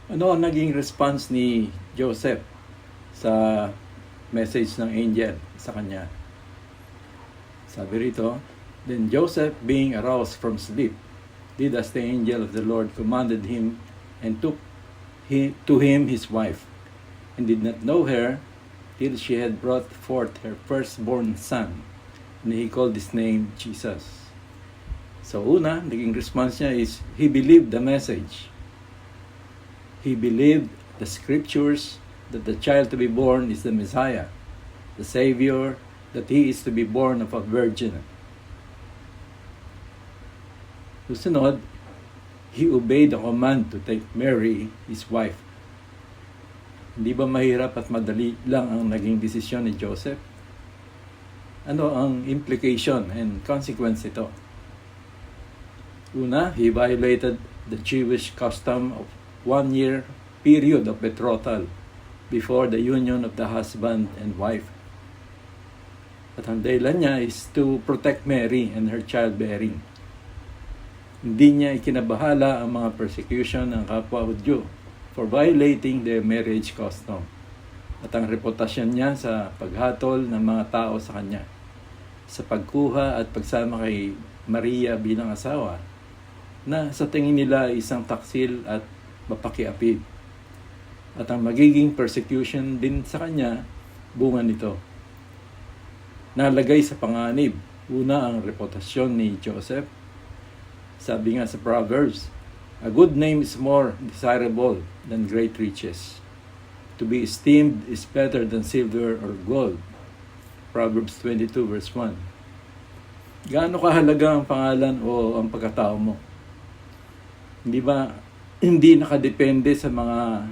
Ano ang naging response ni Joseph sa message ng angel sa kanya? Sabi rito, "Then Joseph, being aroused from sleep, did as the angel of the Lord commanded him, and took to him his wife, and did not know her till she had brought forth her firstborn son, and he called his name Jesus." So una, naging response niya is, he believed the message. He believed the scriptures that the child to be born is the Messiah, the Savior, that he is to be born of a virgin. Susunod, he obeyed the command to take Mary, his wife. Hindi ba mahirap at madali lang ang naging desisyon ni Joseph? Ano ang implication and consequence ito? Una, he violated the Jewish custom of 1-year period of betrothal before the union of the husband and wife. At ang dahilan niya is to protect Mary and her childbearing. Hindi niya ikinabahala ang mga persecution ng kapwa Hudyo for violating their marriage custom at ang reputasyon niya sa paghatol ng mga tao sa kanya, sa pagkuha at pagsama kay Maria bilang asawa, na sa tingin nila ay isang taksil at mapakiapid. At ang magiging persecution din sa kanya, bunga nito. Nalagay sa panganib, una ang reputasyon ni Joseph. Sabi nga sa Proverbs, "A good name is more desirable than great riches. To be esteemed is better than silver or gold." Proverbs 22 verse 1. Gaano kahalaga ang pangalan o ang pagkatao mo? Hindi nakadepende sa mga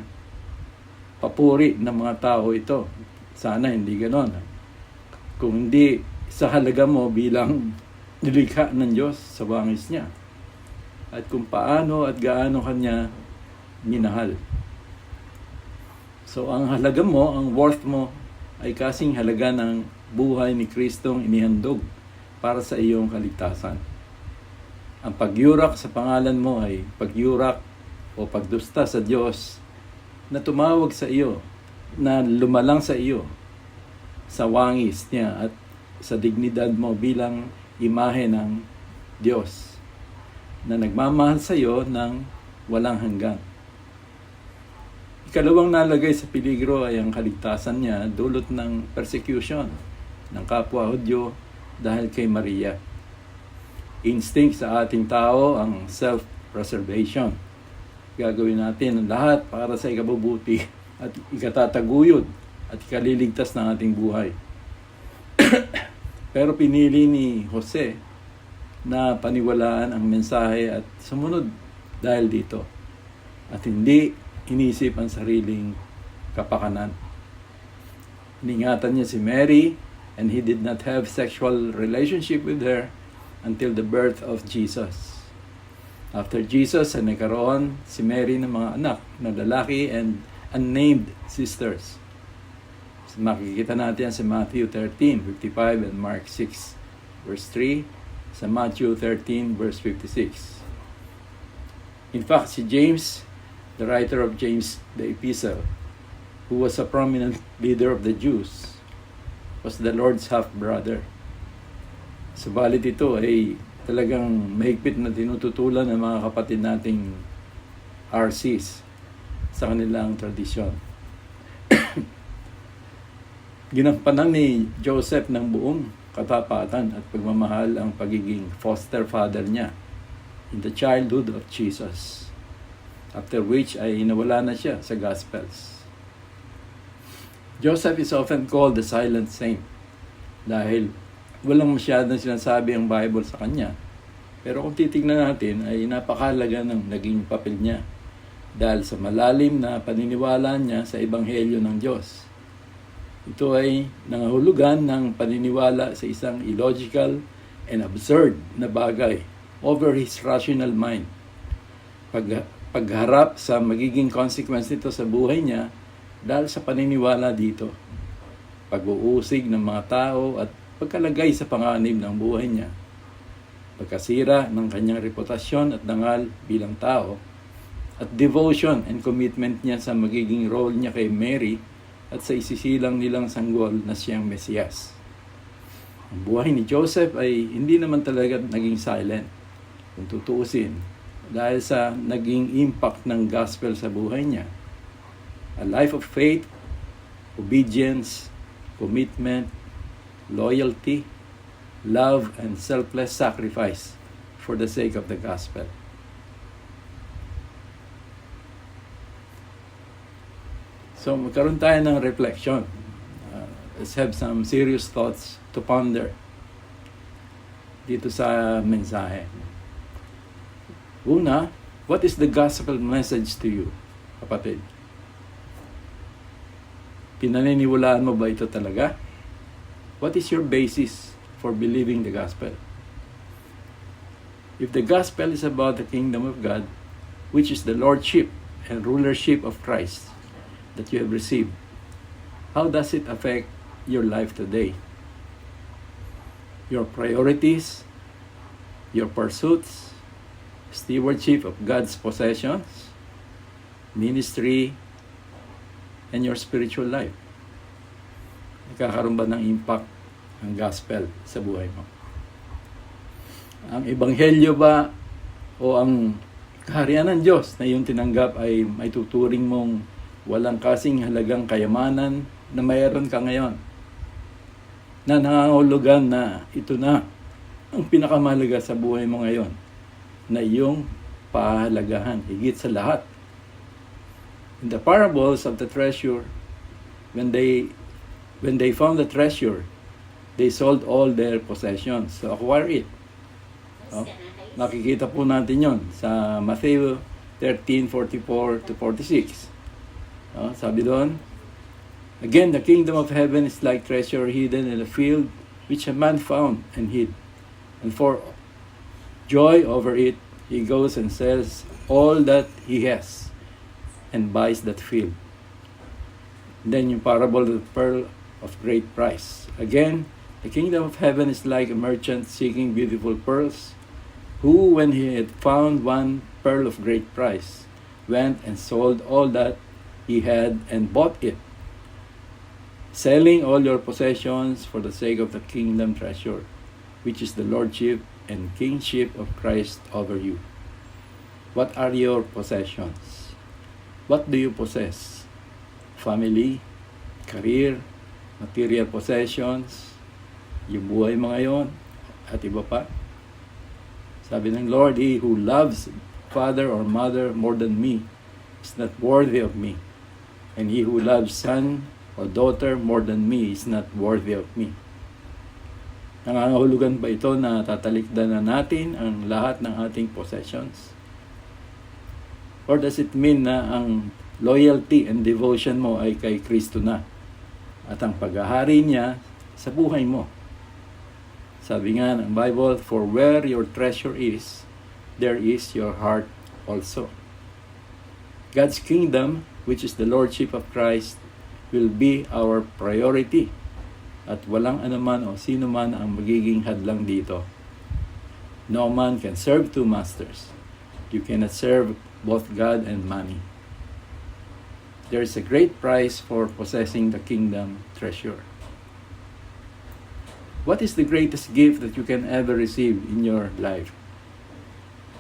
papuri ng mga tao ito. Sana hindi ganon. Kung hindi sa halaga mo bilang nilikha ng Diyos sa wangis niya. At kung paano at gaano kanya minahal. So ang halaga mo, ang worth mo, ay kasing halaga ng buhay ni Kristong inihandog para sa iyong kaligtasan. Ang pagyurak sa pangalan mo ay pagyurak o pagdusta sa Diyos na tumawag sa iyo, na lumalang sa iyo, sa wangis niya at sa dignidad mo bilang imahe ng Diyos na nagmamahal sa iyo ng walang hanggan. Ikalawang nalagay sa peligro ay ang kaligtasan niya dulot ng persecution ng kapwa Hudyo dahil kay Maria. Instinct sa ating tao ang self-preservation. Gagawin natin ang lahat para sa ikabubuti at ikatataguyod at ikaliligtas ng ating buhay. Pero pinili ni Jose na paniwalaan ang mensahe at sumunod dahil dito. At hindi inisip ang sariling kapakanan. Iningatan niya si Mary and he did not have sexual relationship with her until the birth of Jesus. After Jesus, ay nagkaroon si Mary ng mga anak na lalaki and unnamed sisters. So, makikita natin sa Matthew 13:55 and Mark 6, verse 3, sa Matthew 13, verse 56. In fact, si James, the writer of James the Epistle, who was a prominent leader of the Jews, was the Lord's half-brother. Subalit ito ay talagang mahigpit na tinututulan ng mga kapatid nating RCs sa kanilang tradisyon. Ginampanan ni Joseph ng buong katapatan at pagmamahal ang pagiging foster father niya in the childhood of Jesus, after which ay nawala na siya sa Gospels. Joseph is often called the silent saint dahil walang masyadong sinasabi ang Bible sa kanya. Pero kung titignan natin ay napakahalaga ng naging papel niya dahil sa malalim na paniniwala niya sa Ebanghelyo ng Diyos. Ito ay nangahulugan ng paniniwala sa isang illogical and absurd na bagay over his rational mind. Pagharap sa magiging consequence nito sa buhay niya dahil sa paniniwala dito. Pag-uusig ng mga tao at pagkalagay sa panganib ng buhay niya, pagkasira ng kanyang reputasyon at dangal bilang tao, at devotion and commitment niya sa magiging role niya kay Mary at sa isisilang nilang sanggol na siyang Mesiyas. Ang buhay ni Joseph ay hindi naman talaga naging silent kung tutuusin dahil sa naging impact ng gospel sa buhay niya. A life of faith, obedience, commitment, loyalty, love, and selfless sacrifice for the sake of the gospel. So magkaroon tayo ng reflection. Let's have some serious thoughts to ponder dito sa mensahe. Una, what is the gospel message to you, kapatid? Pinaniniwalaan mo ba ito talaga? What is your basis for believing the gospel? If the gospel is about the kingdom of God, which is the lordship and rulership of Christ that you have received, how does it affect your life today? Your priorities, your pursuits, stewardship of God's possessions, ministry, and your spiritual life. Nagkakaroon ba ng impact ang gospel sa buhay mo? Ang ebanghelyo ba o ang kaharian ng Diyos na iyong tinanggap ay may tuturing mong walang kasing halagang kayamanan na mayroon ka ngayon, na nangangahulugan na ito na ang pinakamahalaga sa buhay mo ngayon, na iyong pahalagahan higit sa lahat. In the parables of the treasure, when they found the treasure, they sold all their possessions to acquire it. Nakikita po natin yon sa Matthew 13:44 to 46. Sabi doon, again, the kingdom of heaven is like treasure hidden in a field, which a man found and hid. And for joy over it, he goes and sells all that he has and buys that field. And then yung parable of the pearl of great price. Again, the kingdom of heaven is like a merchant seeking beautiful pearls, who, when he had found one pearl of great price, went and sold all that he had and bought it, selling all your possessions for the sake of the kingdom treasure, which is the lordship and kingship of Christ over you. What are your possessions? What do you possess? Family, career, material possessions, yung buhay mo ngayon, at iba pa. Sabi ng Lord, he who loves father or mother more than me is not worthy of me. And he who loves son or daughter more than me is not worthy of me. Nangangahulugan ba ito na tatalikdan na natin ang lahat ng ating possessions? Or does it mean na ang loyalty and devotion mo ay kay Kristo na at ang paghahari niya sa buhay mo? Sabi nga ng Bible, for where your treasure is, there is your heart also. God's kingdom, which is the lordship of Christ, will be our priority. At walang anuman o sino man ang magiging hadlang dito. No man can serve two masters. You cannot serve both God and money. There is a great price for possessing the kingdom treasure. What is the greatest gift that you can ever receive in your life?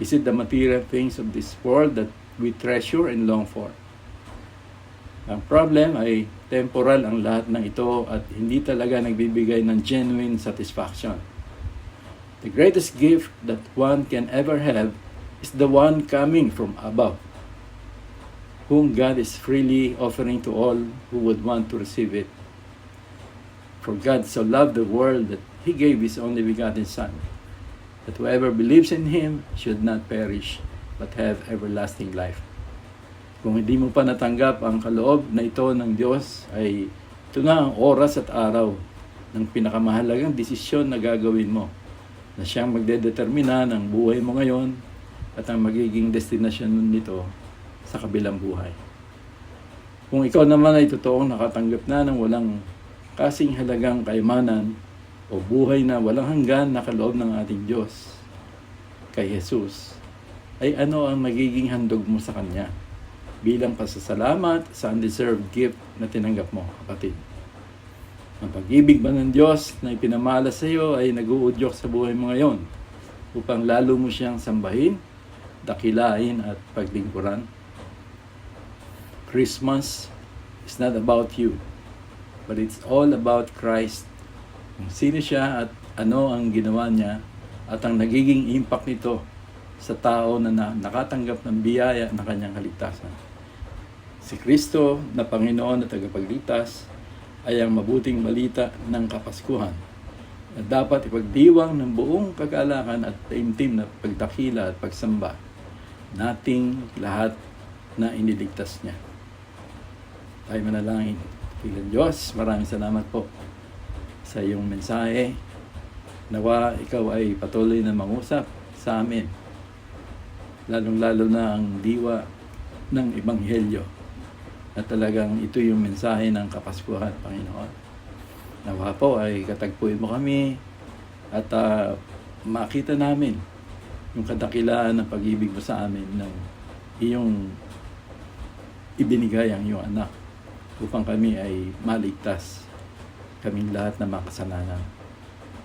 Is it the material things of this world that we treasure and long for? Ang problem ay temporal ang lahat ng ito at hindi talaga nagbibigay ng genuine satisfaction. The greatest gift that one can ever have is the one coming from above, whom God is freely offering to all who would want to receive it. For God so loved the world that He gave His only begotten Son, that whoever believes in Him should not perish, but have everlasting life. Kung hindi mo pa natanggap ang kaloob na ito ng Diyos, ay ito na ang oras at araw ng pinakamahalagang desisyon na gagawin mo, na siyang magdedetermina ng buhay mo ngayon at ang magiging destinasyon nito sa kabilang buhay. Kung ikaw naman ay totoong nakatanggap na ng walang kasing halagang kayamanan o buhay na walang hanggan na kaloob ng ating Diyos kay Jesus, ay ano ang magiging handog mo sa Kanya bilang pasasalamat sa undeserved gift na tinanggap mo, kapatid. Ang pag-ibig ba ng Diyos na ipinamala sa iyo ay nag-uudyok sa buhay mo ngayon upang lalo mo siyang sambahin, dakilain at paglingkuran. Christmas is not about you, but it's all about Christ. Kung sino siya at ano ang ginawa niya at ang nagiging impact nito sa tao na nakatanggap ng biyaya ng kanyang kaligtasan. Si Kristo na Panginoon at tagapagligtas ay ang mabuting balita ng Kapaskuhan na dapat ipagdiwang ng buong kagalakan at taimtim na pagdakila at pagsamba nating lahat na iniligtas niya. Tayo manalangin. Kilang Diyos, maraming salamat po sa iyong mensahe. Nawa ikaw ay patuloy na mangusap sa amin, lalong-lalo na ang diwa ng Ebanghelyo, na talagang ito yung mensahe ng Kapaskuhan, Panginoon. Nawa po ay katagpuin mo kami at makita namin yung kadakilaan ng pag-ibig mo sa amin ng iyong ibinigay ang iyong anak upang kami ay maligtas, kaming lahat na makasalanan.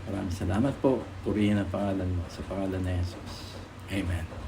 Maraming salamat po. Purihin ang pangalan mo sa pangalan ni Jesus. Amen.